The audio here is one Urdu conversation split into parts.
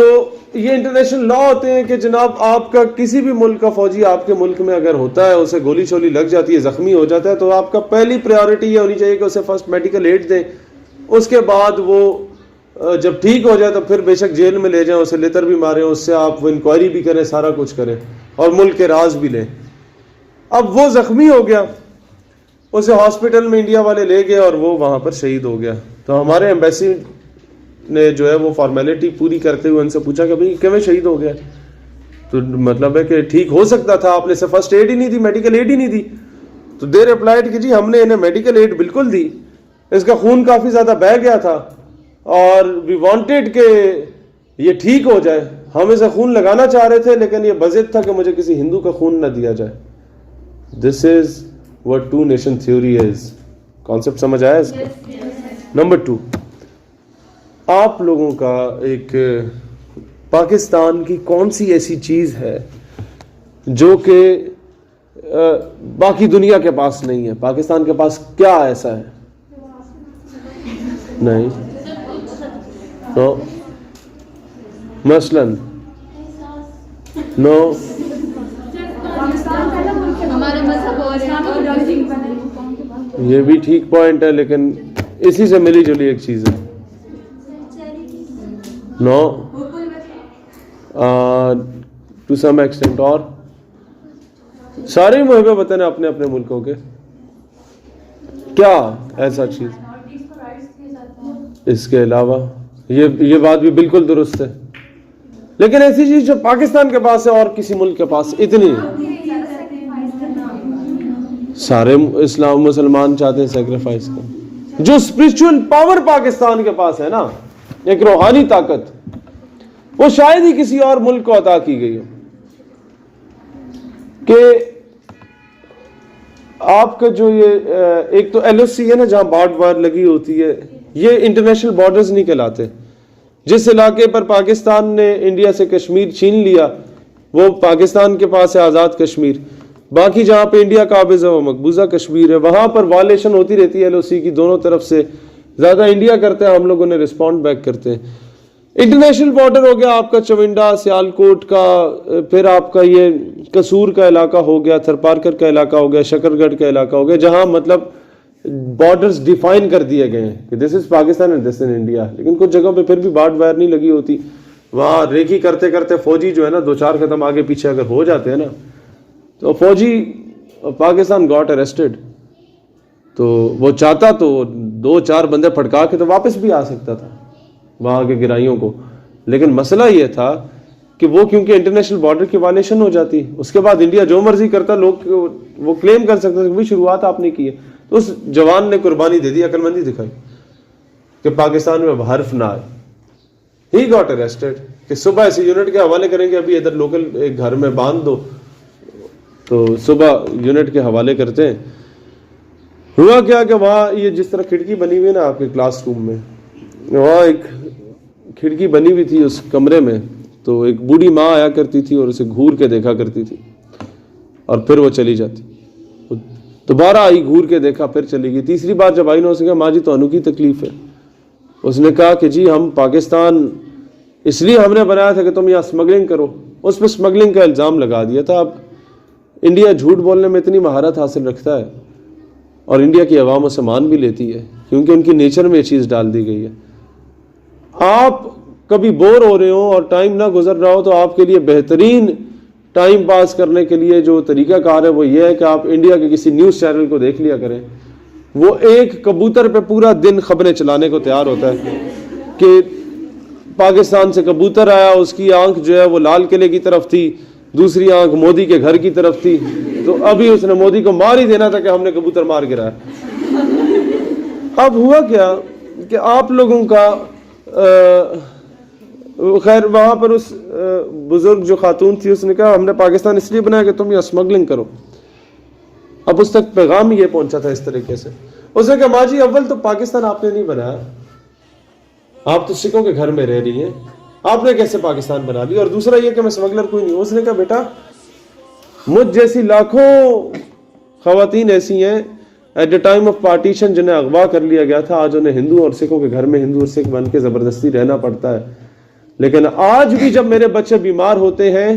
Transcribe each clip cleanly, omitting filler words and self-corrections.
تو یہ انٹرنیشنل لا ہوتے ہیں کہ جناب آپ کا کسی بھی ملک کا فوجی آپ کے ملک میں اگر ہوتا ہے, اسے گولی شولی لگ جاتی ہے, زخمی ہو جاتا ہے, تو آپ کا پہلی پریورٹی یہ ہونی چاہیے کہ اسے فرسٹ میڈیکل ایڈ دیں. اس کے بعد وہ جب ٹھیک ہو جائے تو پھر بے شک جیل میں لے جائیں, اسے لیتر بھی ماریں, اس سے آپ وہ انکوائری بھی کریں, سارا کچھ کریں اور ملک کے راز بھی لیں. اب وہ زخمی ہو گیا, اسے ہاسپٹل میں انڈیا والے لے گئے اور وہ وہاں پر شہید ہو گیا. تو ہمارے ایمبیسی نے جو ہے وہ فارمیلٹی پوری کرتے ہوئے ان سے پوچھا کہ بھئی کیوں شہید ہو گیا؟ تو مطلب ہے کہ ٹھیک ہو سکتا تھا, آپ نے سے فرسٹ ایڈ ہی نہیں دی, میڈیکل ایڈ ہی نہیں دی. تو دے ریپلائڈ کہ جی ہم نے انہیں میڈیکل ایڈ بالکل دی, اس کا خون کافی زیادہ بہہ گیا تھا اور وی وانٹیڈ کہ یہ ٹھیک ہو جائے, ہم اسے خون لگانا چاہ رہے تھے لیکن یہ بضد تھا کہ مجھے کسی ہندو کا خون نہ دیا جائے. دس از what two nation theory is. Concept سمجھ آیا اس کا؟ نمبر 2, آپ لوگوں کا ایک پاکستان کی کون سی ایسی چیز ہے جو کہ باقی دنیا کے پاس نہیں ہے؟ پاکستان کے پاس کیا ایسا ہے؟ نہیں نو مثلاً نو یہ بھی ٹھیک پوائنٹ ہے لیکن اسی سے ملی جلی ایک چیز ہے. نو ٹو سم ایکسٹینٹ. اور سارے محب وطن ہیں اپنے اپنے ملکوں کے, کیا ایسا چیز اس کے علاوہ؟ یہ بات بھی بالکل درست ہے, لیکن ایسی چیز جو پاکستان کے پاس ہے اور کسی ملک کے پاس اتنی سارے اسلام مسلمان چاہتے ہیں سیکریفائس کا. جو اسپرچول پاور پاکستان کے پاس ہے نا, ایک روحانی طاقت, وہ شاید ہی کسی اور ملک کو عطا کی گئی ہو. کہ آپ کا جو یہ ایک تو ایل او سی ہے نا جہاں بارڈ وار لگی ہوتی ہے, یہ انٹرنیشنل بارڈرز نہیں کہلاتے. جس علاقے پر پاکستان نے انڈیا سے کشمیر چھین لیا وہ پاکستان کے پاس ہے آزاد کشمیر. باقی جہاں پہ انڈیا قابض ہے وہ مقبوضہ کشمیر ہے. وہاں پر وائلیشن ہوتی رہتی ہے ایل او سی کی دونوں طرف سے. زیادہ انڈیا کرتے ہیں, ہم لوگوں نے رسپونڈ بیک کرتے ہیں. انٹرنیشنل بارڈر ہو گیا آپ کا چونڈا سیالکوٹ کا, پھر آپ کا یہ قصور کا علاقہ ہو گیا, تھرپارکر کا علاقہ ہو گیا, شکر گڑھ کا علاقہ ہو گیا, جہاں مطلب بارڈرز ڈیفائن کر دیے گئے ہیں کہ this is Pakistan and this is India. لیکن کچھ جگہوں پہ پھر بھی بارڈ وائر نہیں لگی ہوتی. وہاں ریکی کرتے کرتے فوجی جو ہے نا 2-4 قدم آگے پیچھے اگر ہو جاتے ہیں نا, تو فوجی پاکستان گاٹ اریسٹڈ, تو وہ چاہتا تو 2-4 بندے پھٹکا کے تو واپس بھی آ سکتا تھا وہاں کے گرائیوں کو. لیکن مسئلہ یہ تھا کہ وہ کیونکہ انٹرنیشنل بارڈر کی وائلیشن ہو جاتی, اس کے بعد انڈیا جو مرضی کرتا, لوگ وہ کلیم کر سکتے تھے کہ شروعات آپ نے کی ہے. تو اس جوان نے قربانی دے دی, عقل مندی دکھائی کہ پاکستان میں حرف نہ آئے. ہی گاٹ اریسٹڈ کہ صبح ایسے یونٹ کے حوالے کریں گے, ابھی ادھر لوکل ایک گھر میں باندھ دو, تو صبح یونٹ کے حوالے کرتے ہیں. ہوا کیا کہ وہاں یہ جس طرح کھڑکی بنی ہوئی ہے نا آپ کے کلاس روم میں, وہاں ایک کھڑکی بنی ہوئی تھی اس کمرے میں, تو ایک بوڑھی ماں آیا کرتی تھی اور اسے گھور کے دیکھا کرتی تھی اور پھر وہ چلی جاتی. دوبارہ آئی, گھور کے دیکھا, پھر چلی گئی. تیسری بار جب آئی نا, اس نے کہا ماں جی تو انو کی تکلیف ہے. اس نے کہا کہ جی ہم پاکستان اس لیے ہم نے بنایا تھا کہ تم یہاں اسمگلنگ کرو. اس پہ اسمگلنگ کا الزام لگا دیا تھا. اب انڈیا جھوٹ بولنے میں اتنی مہارت حاصل رکھتا ہے اور انڈیا کی عوام اسے مان بھی لیتی ہے کیونکہ ان کی نیچر میں یہ چیز ڈال دی گئی ہے. آپ کبھی بور ہو رہے ہو اور ٹائم نہ گزر رہا ہو تو آپ کے لیے بہترین ٹائم پاس کرنے کے لیے جو طریقہ کار ہے وہ یہ ہے کہ آپ انڈیا کے کسی نیوز چینل کو دیکھ لیا کریں. وہ ایک کبوتر پہ پورا دن خبریں چلانے کو تیار ہوتا ہے کہ پاکستان سے کبوتر آیا, اس کی آنکھ جو ہے وہ لال قلعے کی طرف تھی, دوسری آنکھ مودی کے گھر کی طرف تھی, تو ابھی اس نے مودی کو مار ہی دینا تھا کہ ہم نے کبوتر مار گرایا. اب ہوا کیا کہ آپ لوگوں کا خیر وہاں پر اس بزرگ جو خاتون تھی اس نے کہا ہم نے پاکستان اس لیے بنایا کہ تم یہ اسمگلنگ کرو. اب اس تک پیغام یہ پہنچا تھا اس طریقے سے. اس نے کہا ماں جی اول تو پاکستان آپ نے نہیں بنایا, آپ تو سکھوں کے گھر میں رہ رہی ہیں, آپ نے کیسے پاکستان بنا لی, اور دوسرا یہ کہ میں اسمگلر کوئی نہیں ہوں. اس نے کہا بیٹا مجھ جیسی لاکھوں خواتین ایسی ہیں at the time of partition جنہیں اغوا کر لیا گیا تھا, آج انہیں ہندو اور سکھوں کے گھر میں ہندو اور سکھ بن کے زبردستی رہنا پڑتا ہے. لیکن آج بھی جب میرے بچے بیمار ہوتے ہیں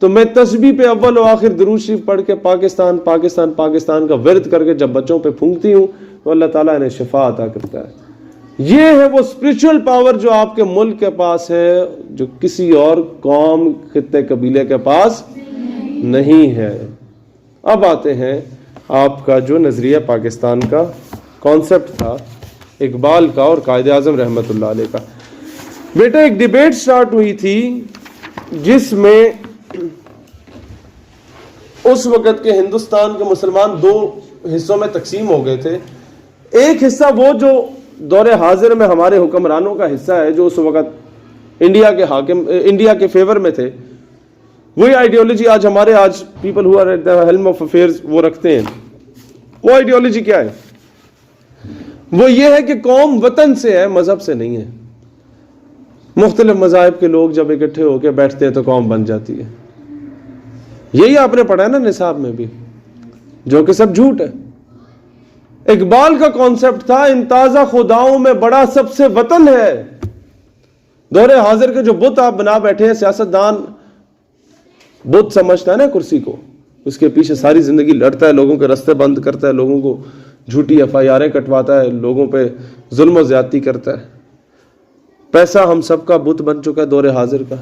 تو میں تسبیح پہ اول و آخر درود شریف پڑھ کے پاکستان پاکستان پاکستان کا ورد کر کے جب بچوں پہ پھونکتی ہوں تو اللہ تعالیٰ انہیں شفا عطا کرتا ہے. یہ ہے وہ اسپرچول پاور جو آپ کے ملک کے پاس ہے, جو کسی اور قوم خطے قبیلے کے پاس نہیں ہے. اب آتے ہیں آپ کا جو نظریہ پاکستان کا کانسیپٹ تھا اقبال کا اور قائد اعظم رحمت اللہ علیہ کا. بیٹا ایک ڈیبیٹ سٹارٹ ہوئی تھی جس میں اس وقت کے ہندوستان کے مسلمان دو حصوں میں تقسیم ہو گئے تھے. ایک حصہ وہ جو دور حاضر میں ہمارے حکمرانوں کا حصہ ہے, جو اس وقت انڈیا کے فیور میں تھے. وہی آئیڈیالوجی آج people who are at the helm of affairs وہ رکھتے ہیں. وہ آئیڈیالوجی کیا ہے؟ وہ یہ ہے کہ قوم وطن سے ہے, مذہب سے نہیں ہے. مختلف مذاہب کے لوگ جب اکٹھے ہو کے بیٹھتے ہیں تو قوم بن جاتی ہے. یہی آپ نے پڑھا ہے نا نصاب میں بھی, جو کہ سب جھوٹ ہے. اقبال کا کانسیپٹ تھا ان تازہ خداؤں میں بڑا سب سے وطن ہے. دور حاضر کے جو بت آپ بنا بیٹھے ہیں, سیاستدان بت سمجھتا ہے نا کرسی کو, اس کے پیچھے ساری زندگی لڑتا ہے, لوگوں کے راستے بند کرتا ہے, لوگوں کو جھوٹی FIR کٹواتا ہے, لوگوں پہ ظلم و زیادتی کرتا ہے. پیسہ ہم سب کا بت بن چکا ہے دور حاضر کا.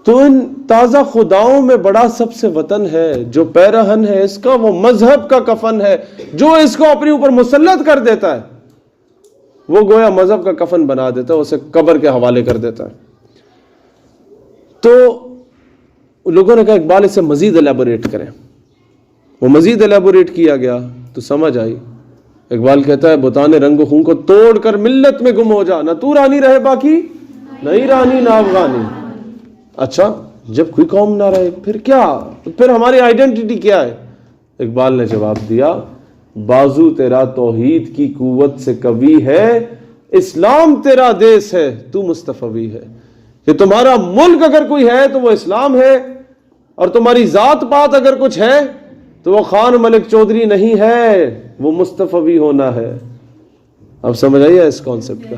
تو ان تازہ خداؤں میں بڑا سب سے وطن ہے, جو پیرہن ہے اس کا وہ مذہب کا کفن ہے. جو اس کو اپنے اوپر مسلط کر دیتا ہے وہ گویا مذہب کا کفن بنا دیتا ہے, اسے قبر کے حوالے کر دیتا ہے. تو لوگوں نے کہا اقبال اسے مزید ایلیبوریٹ کریں. وہ مزید ایلیبوریٹ کیا گیا تو سمجھ آئی. اقبال کہتا ہے بتانے رنگ و خون کو توڑ کر ملت میں گم ہو جا, نہ تو رانی رہے باقی نہ ایرانی نہ افغانی. اچھا جب کوئی قوم نہ رہے پھر کیا, پھر ہماری آئیڈینٹی کیا ہے؟ اقبال نے جواب دیا بازو تیرا توحید کی قوت سے قوی ہے, اسلام تیرا دیس ہے تو مصطفی ہے. کہ تمہارا ملک اگر کوئی ہے تو وہ اسلام ہے, اور تمہاری ذات پات اگر کچھ ہے تو وہ خان ملک چودھری نہیں ہے, وہ مصطفی ہونا ہے. اب سمجھ آئیے اس کانسیپٹ کا.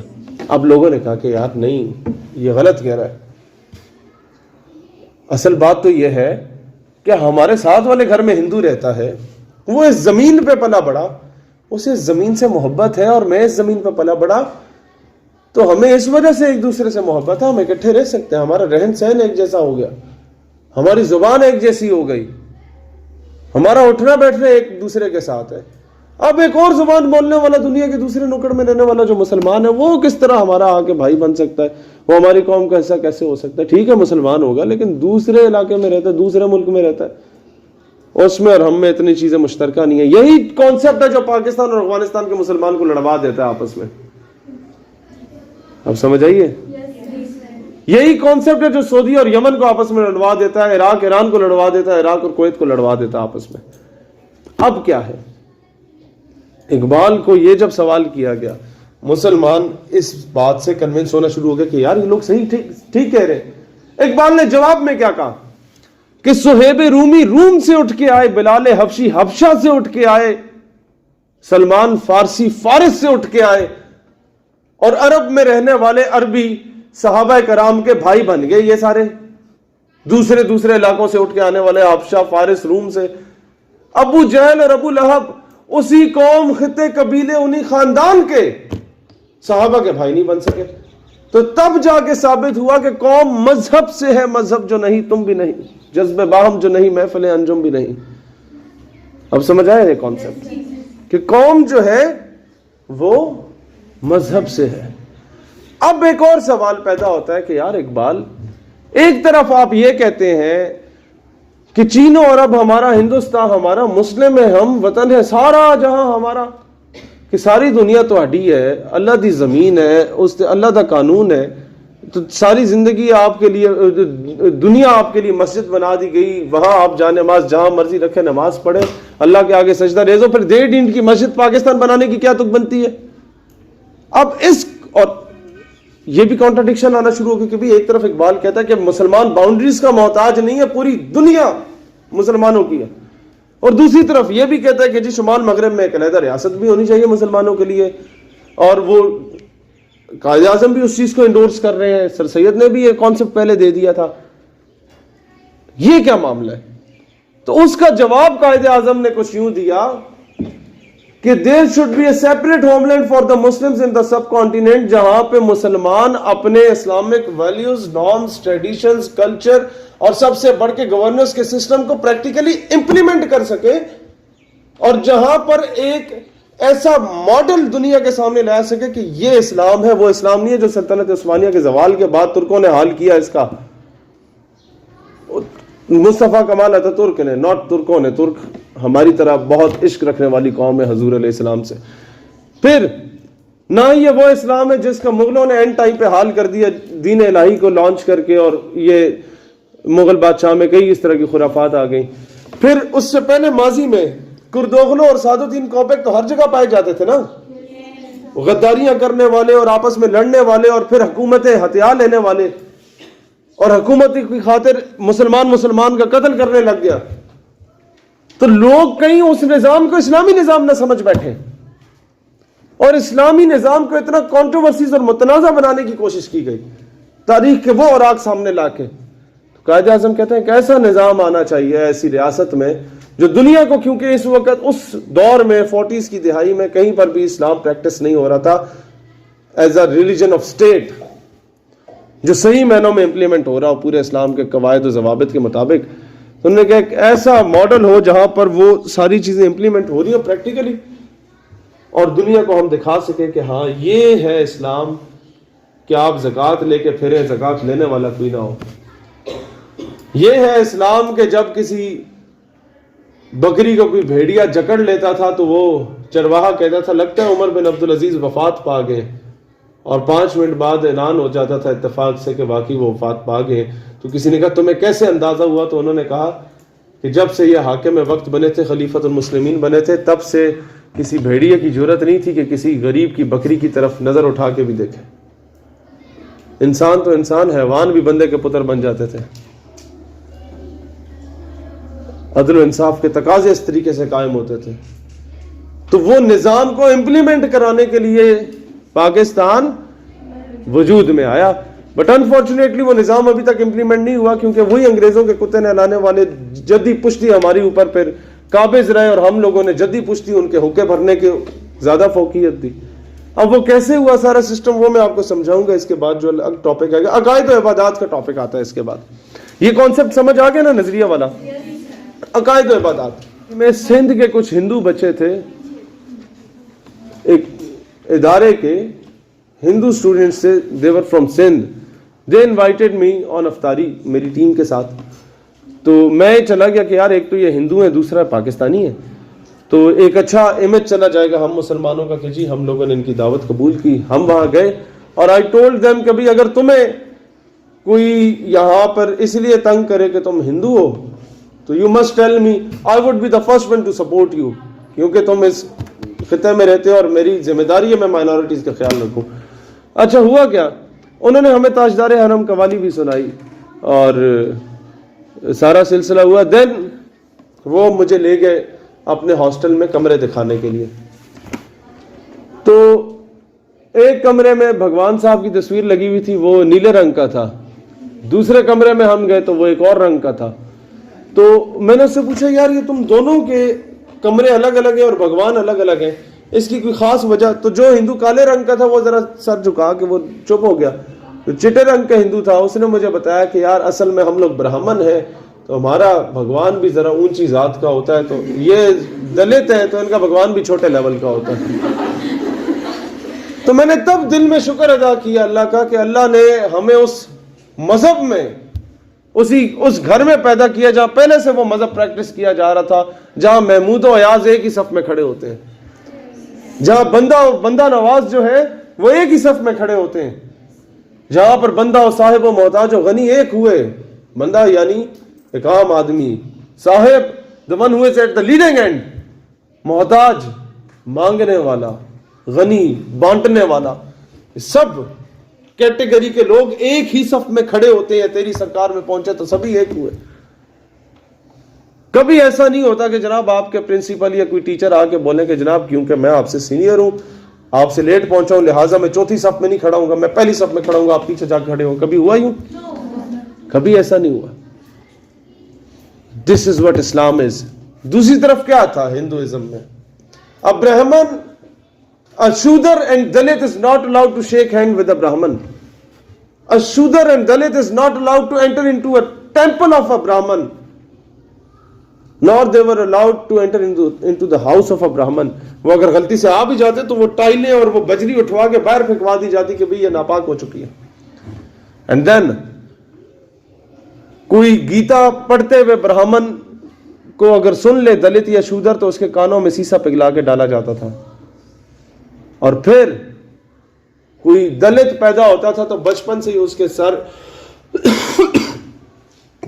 اب لوگوں نے کہا کہ یار نہیں, یہ غلط کہہ رہا ہے. اصل بات تو یہ ہے کہ ہمارے ساتھ والے گھر میں ہندو رہتا ہے, وہ اس زمین پہ پلا بڑا, اسے زمین سے محبت ہے, اور میں اس زمین پہ پلا بڑا, تو ہمیں اس وجہ سے ایک دوسرے سے محبت ہے, ہم اکٹھے رہ سکتے ہیں. ہمارا رہن سہن ایک جیسا ہو گیا, ہماری زبان ایک جیسی ہو گئی, ہمارا اٹھنا بیٹھنا ایک دوسرے کے ساتھ ہے. اب ایک اور زبان بولنے والا, دنیا کے دوسرے نکڑ میں رہنے والا جو مسلمان ہے, وہ کس طرح ہمارا آ کے بھائی بن سکتا ہے؟ وہ ہماری قوم کا حصہ کیسے ہو سکتا ہے؟ ٹھیک ہے مسلمان ہوگا, لیکن دوسرے علاقے میں رہتا ہے, دوسرے ملک میں رہتا ہے, اس میں اور ہم میں اتنی چیزیں مشترکہ نہیں ہیں. یہی کانسیپٹ ہے جو پاکستان اور افغانستان کے مسلمان کو لڑوا دیتا ہے آپس میں. اب سمجھ آئیے, یہی کانسیپٹ ہے جو سعودی اور یمن کو آپس میں لڑوا دیتا ہے, عراق ایران کو لڑوا دیتا ہے, عراق اور کویت کو لڑوا دیتا ہے آپس میں. اب کیا ہے, اقبال کو یہ جب سوال کیا گیا, مسلمان اس بات سے کنونس ہونا شروع ہو گیا کہ یار یہ لوگ صحیح ٹھیک کہہ رہے ہیں. اقبال نے جواب میں کیا کہا کہ صہیب رومی روم سے اٹھ کے آئے, بلال حبشی حبشہ سے اٹھ کے آئے, سلمان فارسی فارس سے اٹھ کے آئے, اور عرب میں رہنے والے عربی صحابہ کرام کے بھائی بن گئے. یہ سارے دوسرے علاقوں سے اٹھ کے آنے والے, حبشہ, فارس, روم سے. ابو جہل اور ابو لہب اسی قوم, خطے, قبیلے, انہی خاندان کے صحابہ کے بھائی نہیں بن سکے. تو تب جا کے ثابت ہوا کہ قوم مذہب سے ہے, مذہب جو نہیں تم بھی نہیں, جذب باہم جو نہیں محفل انجم بھی نہیں. اب سمجھ آیا یہ کانسیپٹ کہ قوم جو ہے وہ مذہب سے ہے. اب ایک اور سوال پیدا ہوتا ہے کہ یار اقبال, ایک طرف آپ یہ کہتے ہیں کہ چین و عرب ہمارا, ہندوستان ہمارا, مسلم ہے ہم, وطن ہے سارا جہاں ہمارا, کہ ساری دنیا تہاڈی ہے, اللہ دی زمین ہے, اس تے اللہ دا قانون ہے, تو ساری زندگی آپ کے لیے, دنیا آپ کے لیے مسجد بنا دی گئی, وہاں آپ جائیں نماز جہاں مرضی رکھے نماز پڑھے, اللہ کے آگے سجدہ ریزو. پھر 1.5 انچ کی مسجد پاکستان بنانے کی کیا تک بنتی ہے؟ اب اس, اور یہ بھی کانٹرڈکشن آنا شروع ہو گئی کہ بھی ایک طرف اقبال کہتا ہے کہ مسلمان باؤنڈریز کا محتاج نہیں ہے, پوری دنیا مسلمانوں کی ہے, اور دوسری طرف یہ بھی کہتا ہے کہ جی شمال مغرب میں ایک علیحدہ ریاست بھی ہونی چاہیے مسلمانوں کے لیے, اور وہ قائد اعظم بھی اس چیز کو انڈورس کر رہے ہیں, سر سید نے بھی یہ کانسیپٹ پہلے دے دیا تھا. یہ کیا معاملہ ہے؟ تو اس کا جواب قائد اعظم نے کچھ یوں دیا کہ there should be a separate homeland for the Muslims in the subcontinent, جہاں پہ مسلمان اپنے Islamic values, norms, traditions, culture اور سب سے بڑھ کے گورننس کے سسٹم کو پریکٹیکلی امپلیمنٹ کر سکے, اور جہاں پر ایک ایسا ماڈل دنیا کے سامنے لا سکے کہ یہ اسلام ہے, وہ اسلام نہیں ہے جو سلطنت عثمانیہ کے زوال کے بعد ترکوں نے حال کیا. اس کا مصطفیٰ کمال اتاترک نے, ناٹ ترکوں نے. ترک ہماری طرح بہت عشق رکھنے والی قوم ہے حضور علیہ السلام سے. پھر نہ یہ وہ اسلام ہے جس کا مغلوں نے اینڈ ٹائم پہ حال کر دیا دین الہی کو لانچ کر کے, اور یہ مغل بادشاہ میں کئی اس طرح کی خرافات آ گئیں. پھر اس سے پہلے ماضی میں کردوغلو اور سعد الدین کوپیک تو ہر جگہ پائے جاتے تھے نا, غداریاں کرنے والے اور آپس میں لڑنے والے, اور پھر حکومتیں ہتھیار لینے والے, اور حکومت کی خاطر مسلمان کا قتل کرنے لگ گیا. تو لوگ کہیں اس نظام کو اسلامی نظام نہ سمجھ بیٹھے, اور اسلامی نظام کو اتنا کانٹروورسیز اور متنازع بنانے کی کوشش کی گئی تاریخ کے وہ اوراق سامنے لا کے. قائد اعظم کہتے ہیں کہ ایسا نظام آنا چاہیے ایسی ریاست میں جو دنیا کو, کیونکہ اس وقت اس دور میں 40s کی دہائی میں کہیں پر بھی اسلام پریکٹس نہیں ہو رہا تھا as a religion of state, جو صحیح معنوں میں امپلیمنٹ ہو رہا ہو پورے اسلام کے قواعد و ضوابط کے مطابق. تو انہوں نے کہا ایک ایسا ماڈل ہو جہاں پر وہ ساری چیزیں امپلیمنٹ ہو رہی ہیں پریکٹیکلی, اور دنیا کو ہم دکھا سکیں کہ ہاں یہ ہے اسلام, کہ آپ زکوٰۃ لے کے پھریں, زکوٰۃ لینے والا کوئی نہ ہو. یہ ہے اسلام کہ جب کسی بکری کو کوئی بھیڑیا جکڑ لیتا تھا تو وہ چرواہا کہتا تھا لگتا ہے عمر بن عبدالعزیز وفات پا گئے, اور 5 منٹ بعد اعلان ہو جاتا تھا اتفاق سے کہ واقعی وہ وفات پا گئے. تو کسی نے کہا تمہیں کیسے اندازہ ہوا؟ تو انہوں نے کہا کہ جب سے یہ حاکم وقت بنے تھے, خلیفۃ المسلمین بنے تھے, تب سے کسی بھیڑیے کی جرت نہیں تھی کہ کسی غریب کی بکری کی طرف نظر اٹھا کے بھی دیکھے. انسان تو انسان, حیوان بھی بندے کے پتر بن جاتے تھے. عدل و انصاف کے تقاضے اس طریقے سے قائم ہوتے تھے. تو وہ نظام کو امپلیمنٹ کرانے کے لیے پاکستان وجود میں آیا, بٹ انفارچونیٹلی وہ نظام ابھی تک امپلیمنٹ نہیں ہوا, کیونکہ وہی انگریزوں کے کتے نہلانے والے جدی پشتی ہماری اوپر پھر قابض رہے, اور ہم لوگوں نے جدی پشتی ان کے حقے بھرنے کے زیادہ فوقیت دی. اب وہ کیسے ہوا سارا سسٹم وہ میں آپ کو سمجھاؤں گا. اس کے بعد جو الگ ٹاپک آئے گا عقائد و عبادات کا ٹاپک آتا ہے. اس کے بعد یہ کانسیپٹ سمجھ آ گیا نا, نظریہ والا عقائد و عبادات میں. سندھ کے کچھ ہندو بچے تھے, ایک ادارے کے ہندو اسٹوڈنٹس سے, they were from Sindh, they invited me on افطاری میری ٹیم کے ساتھ. تو میں چلا گیا کہ یار ایک تو یہ ہندو ہیں, دوسرا پاکستانی ہے, تو ایک اچھا امیج چلا جائے گا ہم مسلمانوں کا کہ جی ہم لوگوں نے ان کی دعوت قبول کی. ہم وہاں گئے اور I told them کہ بھی اگر تمہیں کوئی یہاں پر اس لیے تنگ کرے کہ تم ہندو ہو تو you must tell me, I would be the first one to support you, کیونکہ تم اس خطے میں رہتے ہو اور میری ذمہ داری ہے میں مائنورٹیز کا خیال رکھوں. اچھا ہوا کیا, انہوں نے ہمیں تاجدار حرم قوالی بھی سنائی اور سارا سلسلہ ہوا. دین وہ مجھے لے گئے اپنے ہاسٹل میں کمرے دکھانے کے لیے. تو ایک کمرے میں بھگوان صاحب کی تصویر لگی ہوئی تھی, وہ نیلے رنگ کا تھا. دوسرے کمرے میں ہم گئے تو وہ ایک اور رنگ کا تھا. تو میں نے اس سے پوچھا یار یہ تم دونوں کے کمرے الگ الگ ہیں اور بھگوان الگ الگ ہیں, اس کی کوئی خاص وجہ؟ تو جو ہندو کالے رنگ کا تھا وہ ذرا سر جھکا کے وہ چپ ہو گیا. جو چٹے رنگ کا ہندو تھا اس نے مجھے بتایا کہ یار اصل میں ہم لوگ برہمن ہیں تو ہمارا بھگوان بھی ذرا اونچی ذات کا ہوتا ہے, تو یہ دلت ہے تو ان کا بھگوان بھی چھوٹے لیول کا ہوتا ہے. تو میں نے تب دل میں شکر ادا کیا اللہ کا کہ اللہ نے ہمیں اس مذہب میں اس گھر میں پیدا کیا جہاں پہلے سے وہ مذہب پریکٹس کیا جا رہا تھا, جہاں محمود و ایاز ایک ہی صف میں کھڑے ہوتے ہیں, جہاں بندہ نواز جو ہے وہ ایک ہی صف میں کھڑے ہوتے ہیں, جہاں پر بندہ و صاحب و محتاج و غنی ایک ہوئے. بندہ یعنی ایک عام آدمی, صاحب the one who is at the leading end, محتاج مانگنے والا, غنی بانٹنے والا, سب کیٹیگری کے لوگ ایک ہی صف میں کھڑے ہوتے ہیں. تیری سرکار میں پہنچے تو سبھی ایک ہوئے. کبھی ایسا نہیں ہوتا کہ جناب آپ کے پرنسپل یا کوئی ٹیچر آ کے بولیں کہ جناب کیونکہ میں آپ سے سینئر ہوں آپ سے لیٹ پہنچا ہوں لہٰذا میں چوتھی صف میں نہیں کھڑا ہوں گا, میں پہلی صف میں کھڑا ہوں گا, آپ پیچھے جا کے کھڑے ہوں. کبھی ہوا یوں؟ کبھی ایسا نہیں ہوا. دس از واٹ اسلام از. دوسری طرف کیا تھا ہندوازم میں؟ A Brahman, a Shudra and Dalit is not allowed to shake hand with a Brahman. A Shudra and Dalit is not allowed to enter into a temple of a Brahman. Nor they were allowed to enter into the house of a Brahman. وہ اگر غلطی سے آ بھی جاتے تو وہ ٹائلیں اور وہ بجری اٹھوا کے باہر پھینکوا دی جاتی کہ بھئی یہ ناپاک ہو چکی ہے. اینڈ دین کوئی گیتا پڑھتے ہوئے برہمن کو اگر سن لے دلت یا شودر تو اس کے کانوں میں سیسا پگھلا کے ڈالا جاتا تھا. اور پھر کوئی دلت پیدا ہوتا تھا تو بچپن سے ہی اس کے سر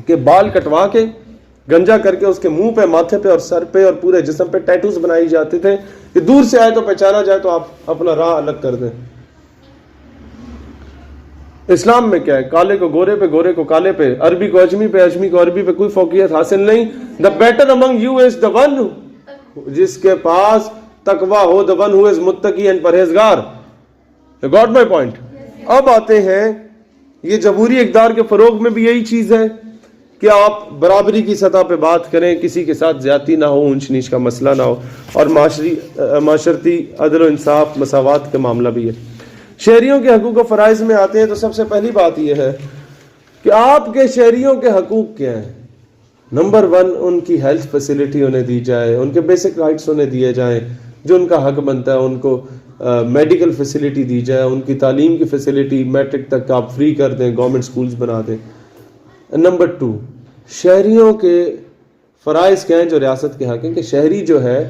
کے بال کٹوا کے گنجا کر کے اس کے منہ پہ, ماتھے پہ اور سر پہ اور پورے جسم پہ ٹیٹوز بنائی جاتے تھے کہ دور سے آئے تو پہچانا جائے تو آپ اپنا راہ الگ کر دیں. اسلام میں کیا ہے؟ کالے کو گورے پہ, گورے کو کالے پہ, عربی کو اجمی پہ, اجمی کو عربی پہ کوئی فوقیت حاصل نہیں. The better among you is the one جس کے پاس تقویٰ ہو, دا ون ہو از متقی اینڈ پرہیزگار. Got my point. اب آتے ہیں یہ جمہوری اقدار کے فروغ میں بھی یہی چیز ہے کہ آپ برابری کی سطح پہ بات کریں, کسی کے ساتھ زیادتی نہ ہو, اونچ نیچ کا مسئلہ نہ ہو, اور معاشرتی عدل و انصاف مساوات کا معاملہ بھی ہے. شہریوں کے حقوق و فرائض میں آتے ہیں تو سب سے پہلی بات یہ ہے کہ آپ کے شہریوں کے حقوق کیا ہیں. نمبر 1, ان کی ہیلتھ فیسلٹی انہیں دی جائے, ان کے بیسک رائٹس انہیں دیے جائیں جو ان کا حق بنتا ہے, ان کو میڈیکل فیسلٹی دی جائے, ان کی تعلیم کی فیسلٹی میٹرک تک آپ فری کر دیں, گورنمنٹ سکولز بنا دیں. نمبر 2, شہریوں کے فرائض کیا ہیں جو ریاست کے حق ہیں کہ شہری جو ہے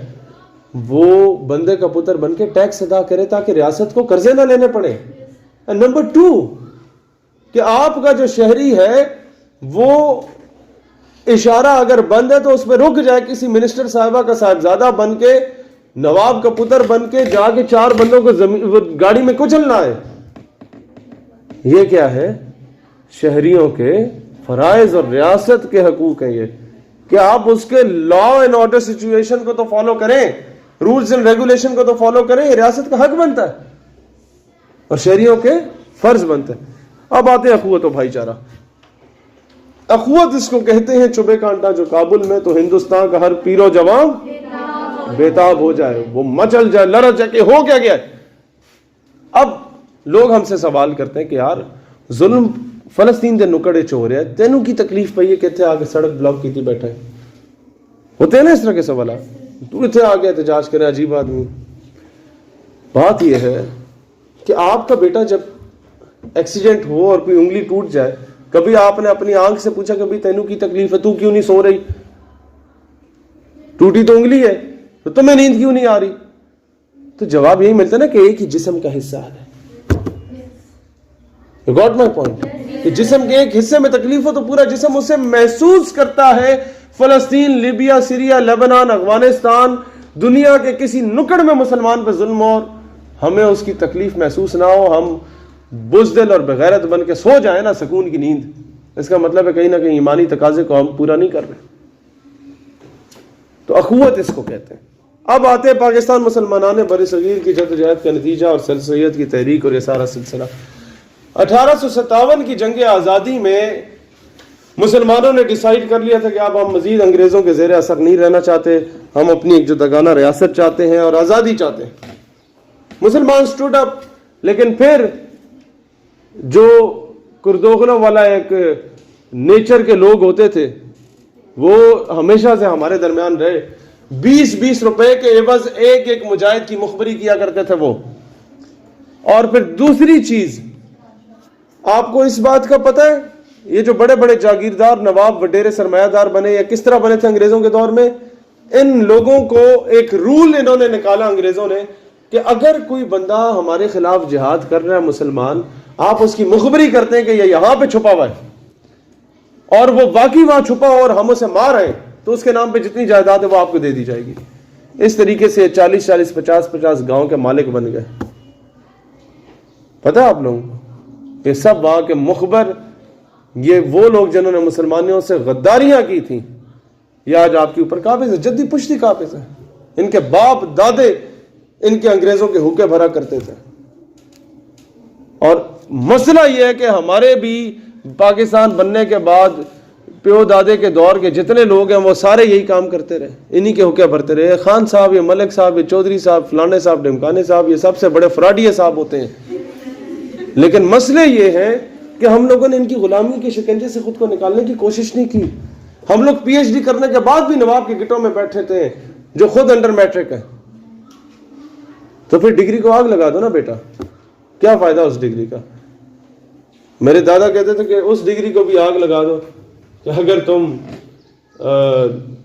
وہ بندے کا پتر بن کے ٹیکس ادا کرے تاکہ ریاست کو قرضے نہ لینے پڑے. نمبر 2 کہ آپ کا جو شہری ہے وہ اشارہ اگر بند ہے تو اس پہ رک جائے, کسی منسٹر صاحبہ کا صاحبزادہ بن کے, نواب کا پتر بن کے جا کے 4 بندوں کو گاڑی میں کچل نہ آئے. یہ کیا ہے؟ شہریوں کے فرائض اور ریاست کے حقوق ہیں یہ کہ آپ اس کے لا اینڈ آرڈر سچویشن کو تو فالو کریں, رولز اینڈ ریگولیشن کو تو فالو کریں. یہ ریاست کا حق بنتا ہے اور شہریوں کے فرض بنتے ہیں. اب آتے ہیں اخوت و بھائی چارہ. اخوت اس کو کہتے ہیں چبے کانٹا جو کابل میں تو ہندوستان کا ہر پیر و جوان بےتاب ہو جائے, وہ مچل جائے, لڑ جائے کہ ہو کیا گیا. اب لوگ ہم سے سوال کرتے ہیں کہ یار ظلم فلسطین دے نکڑے چور ہے, تینوں کی تکلیف پئی ہے کہ اتنے آگے سڑک بلاک کی تھی بیٹھا ہے. ہوتے ہیں نا اس طرح کے سوالات, تو اتنے آگے احتجاج کرے, عجیب آدمی. بات یہ ہے کہ آپ کا بیٹا جب ایکسیڈنٹ ہو اور کوئی انگلی ٹوٹ جائے, کبھی آپ نے اپنی آنکھ سے پوچھا کہ تینوں کی تکلیف ہے, تو کیوں نہیں سو رہی؟ ٹوٹی تو انگلی ہے تو تمہیں نیند کیوں نہیں آ رہی؟ تو جواب یہی ملتا نا کہ ایک ہی جسم کا حصہ ہے. You got my point? کہ جسم کے ایک حصے میں تکلیف ہو تو پورا جسم اسے محسوس کرتا ہے. فلسطین, لیبیا, سیریا, لیبنان, افغانستان, دنیا کے کسی نکڑ میں مسلمان پہ ظلم ہو اور ہمیں اس کی تکلیف محسوس نہ ہو, ہم بزدل اور بغیرت بن کے سو جائیں نا سکون کی نیند, اس کا مطلب ہے کہیں نہ کہیں ایمانی تقاضے کو ہم پورا نہیں کر رہے. تو اخوت اس کو کہتے ہیں. اب آتے ہیں پاکستان مسلمانان بر صغیر کی جدوجہد کا نتیجہ اور سر سید کی تحریک اور یہ سارا سلسلہ. 1857 کی جنگ آزادی میں مسلمانوں نے ڈیسائیڈ کر لیا تھا کہ اب ہم مزید انگریزوں کے زیر اثر نہیں رہنا چاہتے, ہم اپنی ایک جداگانہ ریاست چاہتے ہیں اور آزادی چاہتے ہیں. مسلمان سٹوڈ اپ, لیکن پھر جو کردوغلوں والا ایک نیچر کے لوگ ہوتے تھے وہ ہمیشہ سے ہمارے درمیان رہے. 20 روپے کے عوض ایک مجاہد کی مخبری کیا کرتے تھے وہ. اور پھر دوسری چیز آپ کو اس بات کا پتہ ہے, یہ جو بڑے بڑے جاگیردار, نواب, وڈیرے, سرمایہ دار بنے یا کس طرح بنے تھے انگریزوں کے دور میں, ان لوگوں کو ایک رول انہوں نے نکالا انگریزوں نے کہ اگر کوئی بندہ ہمارے خلاف جہاد کر رہا ہے مسلمان, آپ اس کی مخبری کرتے ہیں کہ یہ یہاں پہ چھپا ہوا ہے اور وہ واقعی وہاں چھپا ہوا اور ہم اسے مار رہے ہیں, تو اس کے نام پہ جتنی جائیداد ہے وہ آپ کو دے دی جائے گی. اس طریقے سے 40 50 گاؤں کے مالک بن گئے. پتہ ہے آپ لوگوں کو یہ سب وہاں کے مخبر, یہ وہ لوگ جنہوں نے مسلمانوں سے غداریاں کی تھیں, یہ آج آپ کے اوپر قابض ہے, جدی پشتی قابض ہے. ان کے باپ دادے ان کے انگریزوں کے حقوق بھرا کرتے تھے. اور مسئلہ یہ ہے کہ ہمارے بھی پاکستان بننے کے بعد پیو دادے کے دور کے جتنے لوگ ہیں وہ سارے یہی کام کرتے رہے, انہی کے حقوق بھرتے رہے. خان صاحب, یہ ملک صاحب, یہ چودھری صاحب, فلانے صاحب, ڈمکانے صاحب, یہ سب سے بڑے فراڈیے صاحب ہوتے ہیں. لیکن مسئلے یہ ہیں کہ ہم لوگوں نے ان کی غلامی کے شکنجے سے خود کو نکالنے کی کوشش نہیں کی. ہم لوگ پی ایچ ڈی کرنے کے بعد بھی نواب کے گٹوں میں بیٹھے تھے جو خود انڈر میٹرک ہے. تو پھر ڈگری کو آگ لگا دو نا بیٹا, کیا فائدہ اس ڈگری کا. میرے دادا کہتے تھے کہ اس ڈگری کو بھی آگ لگا دو کہ اگر تم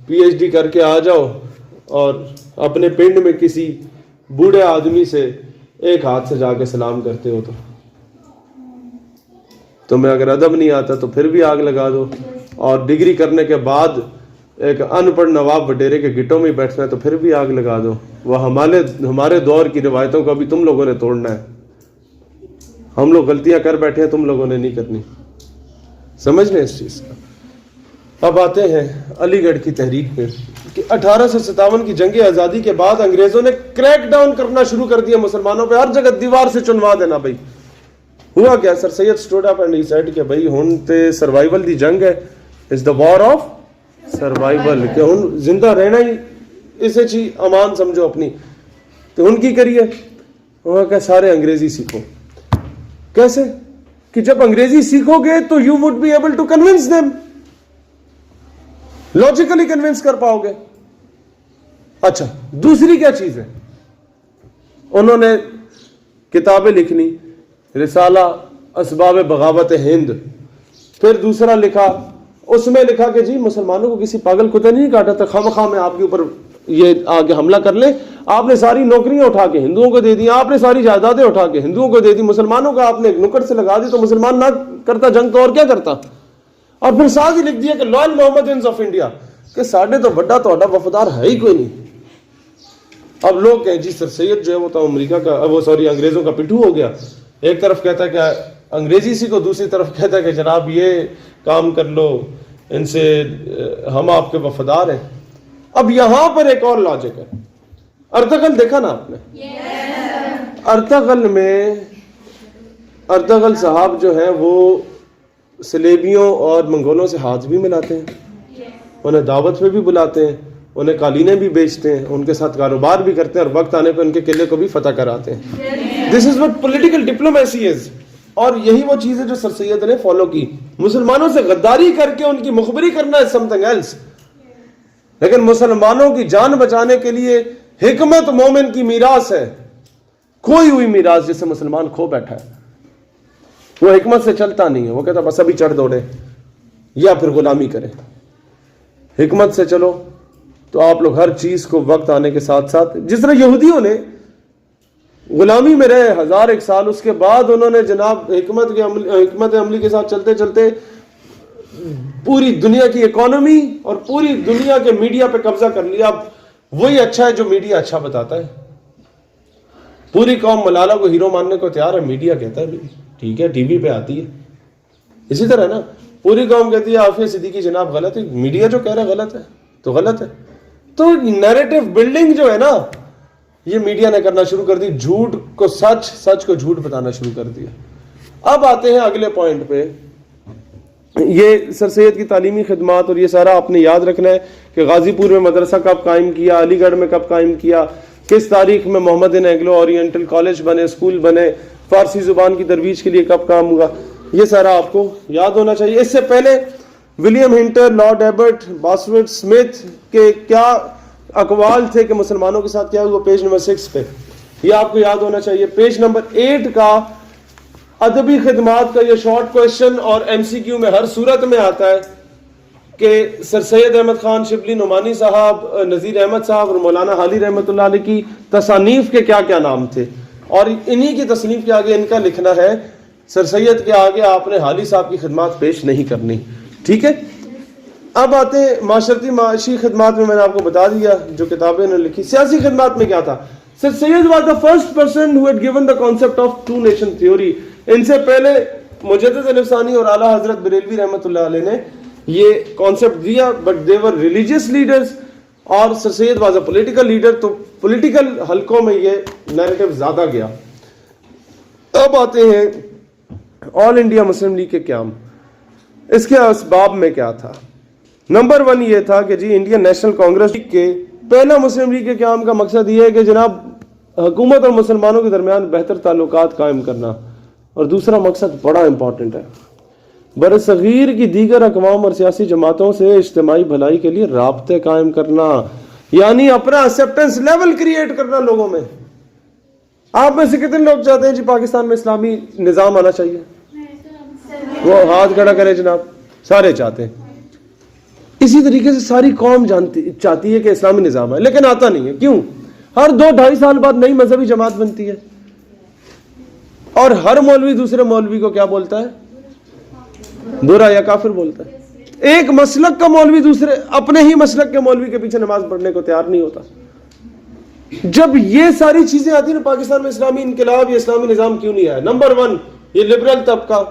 پی ایچ ڈی کر کے آ جاؤ اور اپنے پنڈ میں کسی بوڑھے آدمی سے ایک ہاتھ سے جا کے سلام کرتے ہو تو تمہیں اگر ادب نہیں آتا تو پھر بھی آگ لگا دو, اور ڈگری کرنے کے بعد ایک ان پڑھ نواب وڈیرے کے گٹوں میں بیٹھنا ہے تو پھر بھی آگ لگا دو. وہ ہمارے دور کی روایتوں کو بھی تم لوگوں نے توڑنا ہے. ہم لوگ غلطیاں کر بیٹھے ہیں, تم لوگوں نے نہیں کرنی. سمجھ لیں اس چیز کا. اب آتے ہیں علی گڑھ کی تحریک پہ کہ 1857 کی جنگ آزادی کے بعد انگریزوں نے کریک ڈاؤن کرنا شروع کر دیا مسلمانوں پہ, ہر جگہ دیوار سے چنوا دینا. بھائی ہوا کیا, sir Syed stood up and he said کہ بھائی ہن تے سروائیول دی جنگ ہے, از دا وار آف سروائیول, کہ ہن زندہ رہنا ہی اسے چی امان سمجھو اپنی. تو ان کی کریے, وہ کہ سارے انگریزی سیکھو. کیسے کہ جب انگریزی سیکھو گے تو you would be able to convince them, logically convince کر پاؤ گے. اچھا دوسری کیا چیز ہے, انہوں نے کتابیں لکھنی, رسالہ اسباب بغاوت ہند. پھر دوسرا لکھا, اس میں لکھا کہ جی مسلمانوں کو کسی پاگل کتے نہیں کاٹا تھا, خواہ میں آپ کے اوپر یہ آگے حملہ کر لیں. آپ نے ساری نوکریاں اٹھا کے ہندوؤں کو دے دی, آپ نے ساری جائیدادیں اٹھا کے ہندوؤں کو دے دی, مسلمانوں کو آپ نے ایک نکڑ سے لگا دی, تو مسلمان نہ کرتا جنگ تو اور کیا کرتا. اور پھر ساتھ ہی لکھ دیا کہ لائل محمدینز آف انڈیا, کہ ساڑھے تو بڑا تو وفادار ہے ہی کوئی نہیں. اب لوگ کہیں جی سر سید جو ہے وہ تو امریکہ کا, وہ سوری انگریزوں کا پٹھو ہو گیا. ایک طرف کہتا ہے کہ انگریزی سی کو, دوسری طرف کہتا ہے کہ جناب یہ کام کر لو, ان سے ہم آپ کے وفادار ہیں. اب یہاں پر ایک اور لاجک ہے. ارطغرل دیکھا نا آپ نے, ارطغرل میں ارطغرل صاحب جو ہیں وہ سلیبیوں اور منگولوں سے ہاتھ بھی ملاتے ہیں, انہیں دعوت پہ بھی بلاتے ہیں, انہیں قالینیں بھی بیچتے ہیں, ان کے ساتھ کاروبار بھی کرتے ہیں, اور وقت آنے پہ ان کے قلعے کو بھی فتح کراتے ہیں. دس از وٹ پولیٹیکل ڈپلومیسی از. اور یہی وہ چیز ہے جو سر سید نے فالو کی. مسلمانوں سے غداری کر کے ان کی مخبری کرنا ہے سم تھنگ ایلس, لیکن مسلمانوں کی جان بچانے کے لیے حکمت مومن کی میراث ہے. کھوئی ہوئی میراث جسے مسلمان کھو بیٹھا ہے, وہ حکمت سے چلتا نہیں ہے. وہ کہتا بس ابھی چڑھ دوڑے یا پھر غلامی کرے. حکمت سے چلو تو آپ لوگ ہر چیز کو وقت آنے کے ساتھ ساتھ, جس طرح یہودیوں نے غلامی میں رہے 1001 سال, اس کے بعد انہوں نے جناب حکمت عملی کے ساتھ چلتے چلتے پوری دنیا کی اکانومی اور پوری دنیا کے میڈیا پہ قبضہ کر لیا. اب وہی اچھا ہے جو میڈیا اچھا بتاتا ہے. پوری قوم ملالہ کو ہیرو ماننے کو تیار ہے, میڈیا کہتا ہے ٹھیک ہے ٹی وی پہ آتی ہے. اسی طرح نا پوری قوم کہتی ہے عافیہ صدیقی جناب غلط ہے, میڈیا جو کہہ رہا ہے غلط ہے تو غلط ہے. تو نیریٹو بلڈنگ جو ہے نا یہ میڈیا نے کرنا شروع کر دی, جھوٹ کو سچ, سچ کو جھوٹ بتانا شروع کر دیا. اب آتے ہیں اگلے پوائنٹ پہ, یہ سر سید کی تعلیمی خدمات, اور یہ سارا آپ نے یاد رکھنا ہے کہ غازی پور میں مدرسہ کب قائم کیا, علی گڑھ میں کب قائم کیا, کس تاریخ میں محمدن اینگلو اورینٹل کالج بنے, اسکول بنے, فارسی زبان کی ترویج کے لیے کب کام ہوا, یہ سارا آپ کو یاد ہونا چاہیے. اس سے پہلے William Hunter, Lord Abbott, Bosworth Smith کے کیا اقوال تھے کہ مسلمانوں کے ساتھ کیا ہوا, پیج نمبر 6 پہ یہ آپ کو یاد ہونا چاہیے. پیج نمبر 8 کا ادبی خدمات کا یہ شارٹ کویشچن اور ایم سی کیو میں ہر صورت میں آتا ہے کہ سر سید احمد خان شبلی نعمانی صاحب, نذیر احمد صاحب اور مولانا حالی رحمۃ اللہ علیہ کی تصانیف کے کیا کیا نام تھے, اور انہی کی تصنیف کے آگے ان کا لکھنا ہے. سر سید کے آگے آپ نے حالی صاحب کی خدمات پیش نہیں کرنی, ٹھیک ہے. اب آتے ہیں معاشرتی معاشی خدمات میں نے آپ کو بتا دیا جو کتابیں انہوں نے لکھی. سیاسی خدمات میں کیا تھا, Sir Syed was the first person who had given the concept of two nation theory. ان سے پہلے مجدد الف ثانی اور اعلیٰ حضرت بریلوی رحمۃ اللہ علیہ نے یہ کانسیپٹ دیا, but they were religious leaders, اور سر Syed was a political leader, تو پولیٹیکل حلقوں میں یہ نیریٹو زیادہ گیا. اب آتے ہیں آل انڈیا مسلم لیگ کے قیام. اس کے اسباب میں کیا تھا؟ نمبر 1 یہ تھا کہ جی انڈین نیشنل کانگریس کے پہلا مسلم لیگ کے قیام کا مقصد یہ ہے کہ جناب حکومت اور مسلمانوں کے درمیان بہتر تعلقات قائم کرنا, اور دوسرا مقصد بڑا امپورٹنٹ ہے, بر صغیر کی دیگر اقوام اور سیاسی جماعتوں سے اجتماعی بھلائی کے لیے رابطے قائم کرنا, یعنی اپنا ایکسیپٹنس لیول کریٹ کرنا لوگوں میں. آپ میں سے کتنے لوگ چاہتے ہیں جی پاکستان میں اسلامی نظام آنا چاہیے؟ وہ ہاتھ کھڑا کرے جناب. سارے چاہتے ہیں. اسی طریقے سے ساری قوم چاہتی ہے کہ اسلامی نظام ہے, لیکن آتا نہیں ہے. کیوں؟ ہر 2-2.5 سال بعد نئی مذہبی جماعت بنتی ہے, اور ہر مولوی دوسرے مولوی کو کیا بولتا ہے؟ برا یا کافر بولتا ہے. ایک مسلک کا مولوی دوسرے اپنے ہی مسلک کے مولوی کے پیچھے نماز پڑھنے کو تیار نہیں ہوتا. جب یہ ساری چیزیں آتی ہیں پاکستان میں اسلامی انقلاب یا اسلامی نظام کیوں نہیں آیا؟ نمبر 1 یہ لبرل طبقہ,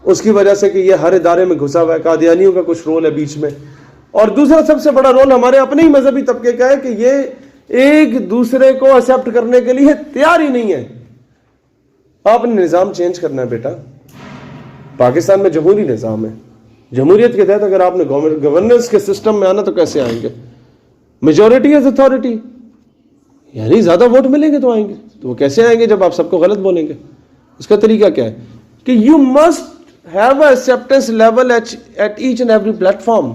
اس کی وجہ سے کہ یہ ہر ادارے میں گھسا ہوا ہے, قادیانیوں کا کچھ رول ہے بیچ میں, اور دوسرا سب سے بڑا رول ہمارے اپنے ہی مذہبی طبقے کا ہے کہ یہ ایک دوسرے کو ایکسپٹ کرنے کے لیے تیار ہی نہیں ہے. آپ نے نظام چینج کرنا ہے بیٹا. پاکستان میں جمہوری نظام ہے, جمہوریت کے تحت اگر آپ نے گورننس کے سسٹم میں آنا تو کیسے آئیں گے؟ میجورٹی از اتھارٹی, یعنی زیادہ ووٹ ملیں گے تو آئیں گے. تو وہ کیسے آئیں گے جب آپ سب کو غلط بولیں گے؟ اس کا طریقہ کیا ہے کہ you must have a acceptance level at each and every platform.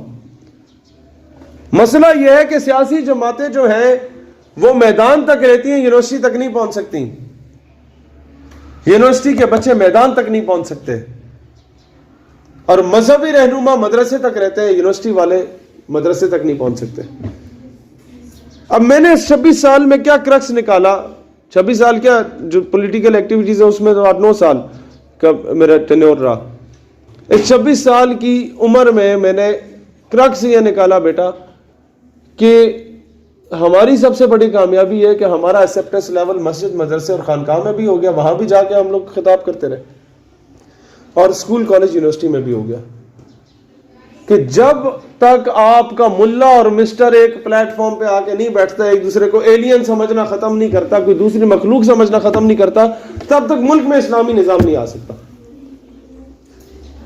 مسئلہ یہ ہے کہ سیاسی جماعتیں جو ہیں وہ میدان تک رہتی ہیں, یونیورسٹی تک نہیں پہنچ سکتی. یونیورسٹی کے بچے میدان تک نہیں پہنچ سکتے, اور مذہبی رہنما مدرسے تک رہتے ہیں, یونیورسٹی والے مدرسے تک نہیں پہنچ سکتے. اب میں نے 26 سال میں کیا کرکس نکالا, 26 سال کیا جو پولیٹیکل ایکٹیویٹیز ہے اس میں تو 8-9 سال کا میرا ٹینیور رہا. اس 26 سال کی عمر میں نے کرکس یہ نکالا بیٹا کہ ہماری سب سے بڑی کامیابی ہے کہ ہمارا ایکسیپٹنس لیول مسجد, مدرسے اور خانقاہ میں بھی ہو گیا, وہاں بھی جا کے ہم لوگ خطاب کرتے رہے, اور اسکول, کالج, یونیورسٹی میں بھی ہو گیا. کہ جب تک آپ کا ملا اور مسٹر ایک پلیٹ فارم پہ آ کے نہیں بیٹھتا, ایک دوسرے کو ایلین سمجھنا ختم نہیں کرتا, کوئی دوسری مخلوق سمجھنا ختم نہیں کرتا, تب تک ملک میں اسلامی نظام نہیں آ سکتا.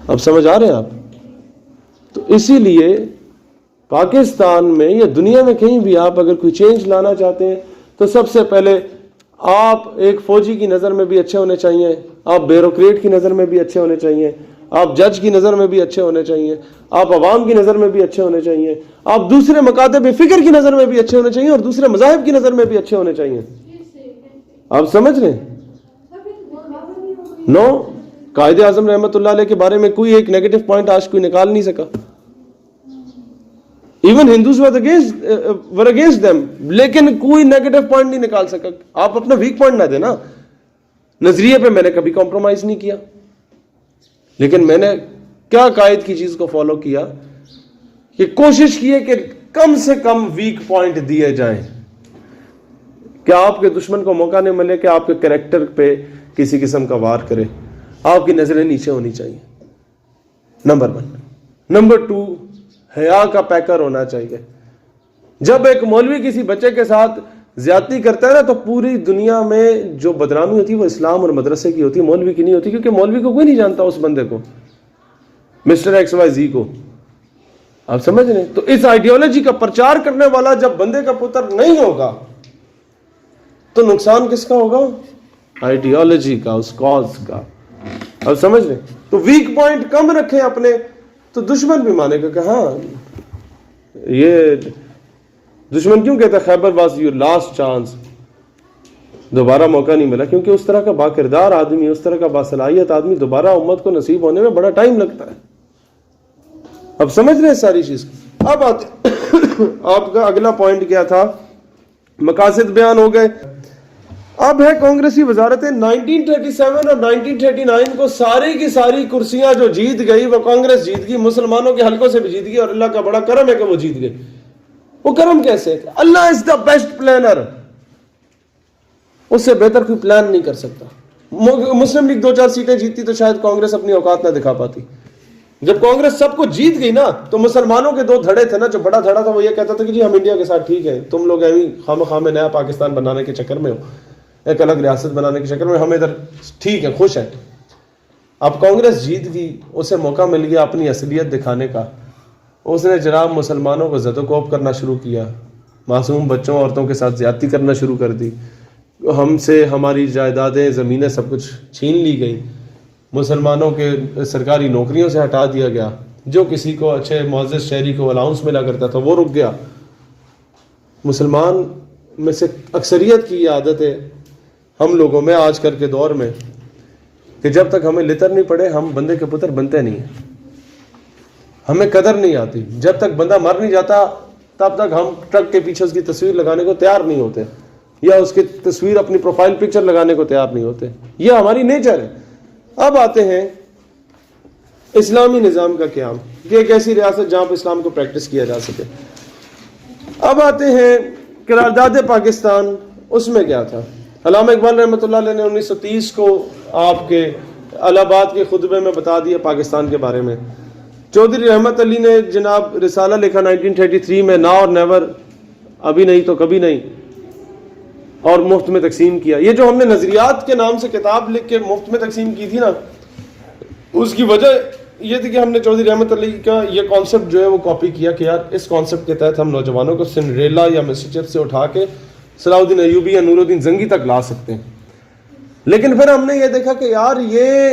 اب سمجھ آ رہے ہیں آپ؟ تو اسی لیے پاکستان میں یا دنیا میں کہیں بھی آپ اگر کوئی چینج لانا چاہتے ہیں تو سب سے پہلے آپ ایک فوجی کی نظر میں بھی اچھے ہونے چاہیے, آپ بیوروکریٹ کی نظر میں بھی اچھے ہونے چاہیے, آپ جج کی نظر میں بھی اچھے ہونے چاہیے, آپ عوام کی نظر میں بھی اچھے ہونے چاہیے, آپ دوسرے مکاتب فکر کی نظر میں بھی اچھے ہونے چاہیے, اور دوسرے مذاہب کی نظر میں بھی اچھے ہونے چاہیے. آپ سمجھ رہے ہیں؟ نو, قائد اعظم رحمۃ اللہ علیہ کے بارے میں کوئی ایک نیگیٹو پوائنٹ آج کوئی نکال نہیں سکا. ایون ہندوز ور اگینسٹ دیم, لیکن کوئی نیگیٹو پوائنٹ نہیں نکال سکا. آپ اپنا ویک پوائنٹ نہ دیں نا. نظریے پہ میں نے کبھی کمپرومائز نہیں کیا, لیکن میں نے کیا قائد کی چیز کو فالو کیا کہ کوشش کی ہے کہ کم سے کم ویک پوائنٹ دیے جائیں, کہ آپ کے دشمن کو موقع نہیں ملے کہ آپ کے کریکٹر پہ کسی قسم کا وار کرے. آپ کی نظریں نیچے ہونی چاہیے, نمبر 1. نمبر 2, حیا کا پیکر ہونا چاہیے. جب ایک مولوی کسی بچے کے ساتھ زیادتی کرتا ہے نا, تو پوری دنیا میں جو بدنامی ہوتی ہے وہ اسلام اور مدرسے کی ہوتی ہے, مولوی کی نہیں ہوتی, کیونکہ مولوی کو کوئی نہیں جانتا اس بندے کو, مسٹر XYZ کو. آپ سمجھ رہے ہیں؟ تو اس آئیڈیالوجی کا پرچار کرنے والا جب بندے کا پتر نہیں ہوگا تو نقصان کس کا ہوگا؟ آئیڈیالوجی کا, اس کاز کا. اب سمجھ رہے ہیں؟ تو ویک پوائنٹ کم رکھیں اپنے, تو دشمن بھی مانے گا کہ ہاں یہ دشمن کیوں کہتا ہے خیبر واز یور لاسٹ چانس, دوبارہ موقع نہیں ملا, کیونکہ اس طرح کا باکردار آدمی, اس طرح کا باصلاحیت آدمی دوبارہ امت کو نصیب ہونے میں بڑا ٹائم لگتا ہے. اب سمجھ رہے ہیں ساری چیز. اب آتے آپ کا اگلا پوائنٹ کیا تھا؟ مقاصد بیان ہو گئے. اب ہے کانگریسی وزارتیں. 1937 اور 1939 کو ساری کی ساری کرسیاں جو جیت گئی وہ کانگریس جیت گئی, مسلمانوں کے حلقوں سے بھی جیت گئی, اور اللہ کا بڑا کرم ہے کہ وہ جیت گئی. وہ کرم کیسے؟ اللہ از دا بیسٹ پلانر, اس سے بہتر کوئی پلان نہیں کر سکتا. مسلم لیگ 2-4 سیٹیں جیتتی تو شاید کانگریس اپنی اوقات نہ دکھا پاتی. جب کانگریس سب کو جیت گئی نا تو مسلمانوں کے دو دھڑے تھے نا. جو بڑا دھڑا تھا وہ یہ کہتا تھا کہ جی ہم انڈیا کے ساتھ ٹھیک ہے, تم لوگ خام خواہ میں نیا پاکستان بنانے کے چکر میں ہو, ایک الگ ریاست بنانے کے چکر میں, ہم ادھر ٹھیک ہے, خوش ہیں. اب کانگریس جیت گئی, اسے موقع مل گیا اپنی اصلیت دکھانے کا. اس نے جناب مسلمانوں کو زد و کوب کرنا شروع کیا, معصوم بچوں عورتوں کے ساتھ زیادتی کرنا شروع کر دی. ہم سے ہماری جائیدادیں زمینیں سب کچھ چھین لی گئی, مسلمانوں کے سرکاری نوکریوں سے ہٹا دیا گیا, جو کسی کو اچھے معزز شہری کو الاؤنس ملا کرتا تھا وہ رک گیا. مسلمان میں سے اکثریت کی یہ عادت ہے ہم لوگوں میں آج کل کے دور میں کہ جب تک ہمیں لتر نہیں پڑے ہم بندے کے پتر بنتے نہیں ہیں, ہمیں قدر نہیں آتی. جب تک بندہ مر نہیں جاتا تب تک ہم ٹرک کے پیچھے اس کی تصویر لگانے کو تیار نہیں ہوتے, یا اس کی تصویر اپنی پروفائل پکچر لگانے کو تیار نہیں ہوتے. یہ ہماری نیچر ہے. اب آتے ہیں اسلامی نظام کا قیام, کہ ایک ایسی ریاست جہاں پر اسلام کو پریکٹس کیا جا سکے. اب آتے ہیں قرارداد پاکستان, اس میں کیا تھا. علامہ اقبال رحمۃ اللہ علیہ نے 1930 کو آپ کے الہ آباد کے خطبے میں بتا دیا پاکستان کے بارے میں. چودھری رحمت علی نے جناب رسالہ لکھا 1933 میں, نا اور نیور, ابھی نہیں تو کبھی نہیں, اور مفت میں تقسیم کیا. یہ جو ہم نے نظریات کے نام سے کتاب لکھ کے مفت میں تقسیم کی تھی نا, اس کی وجہ یہ تھی کہ ہم نے چودھری رحمت علی کا یہ کانسیپٹ جو ہے وہ کاپی کیا کہ یار اس کانسیپٹ کے تحت ہم نوجوانوں کو سنڈریلا یا مسچف سے اٹھا کے صلاح الدین ایوبی یا نور الدین زنگی تک لا سکتے ہیں. لیکن پھر ہم نے یہ دیکھا کہ یار یہ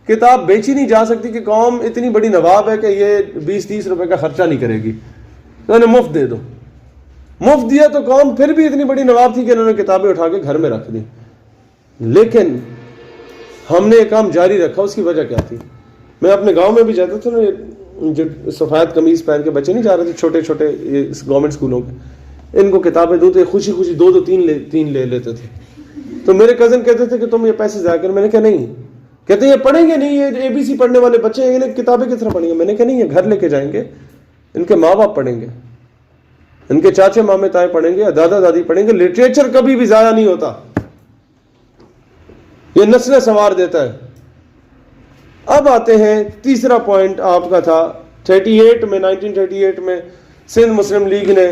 کتاب بیچی نہیں جا سکتی کہ قوم اتنی بڑی نواب ہے کہ یہ 20-30 روپے کا خرچہ نہیں کرے گی, تو انہیں مفت دے دو. مفت دیا تو قوم پھر بھی اتنی بڑی نواب تھی کہ انہوں نے کتابیں اٹھا کے گھر میں رکھ دی. لیکن ہم نے یہ کام جاری رکھا. اس کی وجہ کیا تھی؟ میں اپنے گاؤں میں بھی جاتا تھا نا, جو سفید قمیض پہن کے بچے نہیں جا رہے تھے چھوٹے چھوٹے گورنمنٹ اسکولوں کے, ان کو کتابیں دو تو خوشی خوشی 2-3 لے لیتے تھے. تو میرے کزن کہتے تھے کہ تم یہ پیسے ضائع کر. میں نے کہا نہیں. کہتے یہ پڑھیں گے نہیں, یہ ABC پڑھنے والے بچے ہیں, انہیں کتابیں کس طرح پڑھیں گے. میں نے کہا نہیں, یہ گھر لے کے جائیں گے, ان کے ماں باپ پڑھیں گے, ان کے چاچے مامے تائے پڑھیں گے, دادا دادی پڑھیں گے. لٹریچر کبھی بھی ضائع نہیں ہوتا, یہ نسلیں سنوار دیتا ہے. اب آتے ہیں تیسرا پوائنٹ آپ کا تھا 1938 میں سندھ مسلم لیگ نے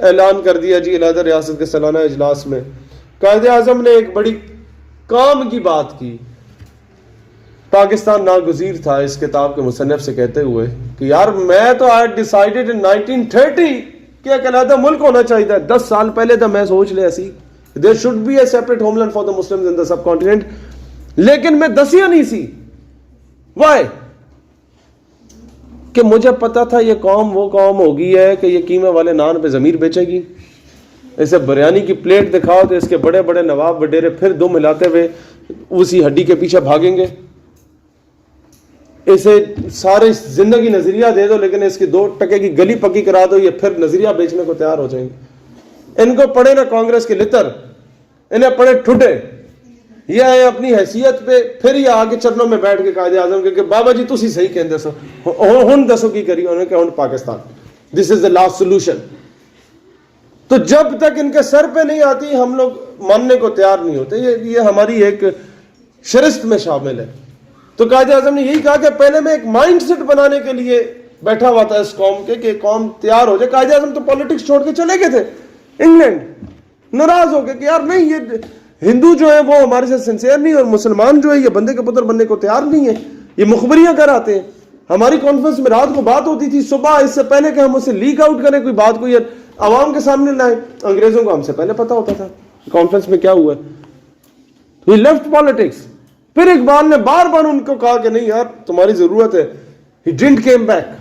اعلان کر دیا جی علیحدہ ریاست کے سالانہ اجلاس میں. قائد اعظم نے ایک بڑی کام کی بات کی. پاکستان ناگزیر تھا اس کتاب کے مصنف سے کہتے ہوئے کہ یار میں تو I decided in 1930 کہ ایک علیحدہ ملک ہونا چاہیے تھا. 10 سال پہلے تھا میں سوچ لیا سی there should be a separate homeland for the Muslims in the subcontinent. لیکن میں دسیا نہیں سی. Why? کہ مجھے پتا تھا یہ قوم وہ قوم ہوگی ہے کہ یہ قیمے والے نان پہ ضمیر بیچے گی. اسے بریانی کی پلیٹ دکھاؤ تو اس کے بڑے بڑے نواب وڈیرے پھر دم ہلاتے ہوئے اسی ہڈی کے پیچھے بھاگیں گے. اسے سارے زندگی نظریہ دے دو لیکن اس کی 2 ٹکے کی گلی پکی کرا دو, یہ پھر نظریہ بیچنے کو تیار ہو جائیں گے. ان کو پڑھے نا کانگریس کے لتر, انہیں پڑھے ٹھڈے. یہ آئے اپنی حیثیت پہ, پھر یہ آگے چرنوں میں بیٹھ کے قائد اعظم کہ بابا جی تسی صحیح کہندے سو, ہن دسو کی کری. انہوں نے کہا ہن پاکستان, دس از the last solution. تو جب تک ان کے سر پہ نہیں آتی ہم لوگ ماننے کو تیار نہیں ہوتے. یہ ہماری ایک شرست میں شامل ہے. تو قائد اعظم نے یہی کہا کہ پہلے میں ایک مائنڈ سیٹ بنانے کے لیے بیٹھا ہوا تھا اس قوم کے کہ قوم تیار ہو جائے. قائد اعظم تو پالیٹکس چھوڑ کے چلے گئے تھے انگلینڈ, ناراض ہو گئے کہ یار نہیں, یہ ہندو جو ہے وہ ہمارے سے سنسیئر نہیں, اور مسلمان جو ہے یہ بندے کے پتر بننے کو تیار نہیں ہے, یہ مخبریاں کر آتے ہیں. ہماری کانفرنس میں رات کو بات ہوتی تھی صبح, اس سے پہلے کہ ہم اسے لیک آؤٹ کریں کوئی بات کو یا عوام کے سامنے لائیں, انگریزوں کو ہم سے پہلے پتا ہوتا تھا کانفرنس میں کیا ہوا ہے. He left politics. پھر اقبال نے بار بار ان کو کہا کہ نہیں یار تمہاری ضرورت ہے. He didn't came back.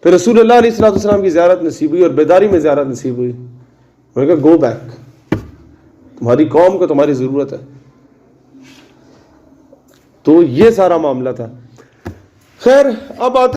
پھر رسول اللہ علیہ السلام کی زیارت نصیب ہوئی اور بیداری میں زیارت نصیب ہوئی. میں نے کہا گو بیک, تمہاری قوم کو تمہاری ضرورت ہے. تو یہ سارا معاملہ تھا. خیر اب آتے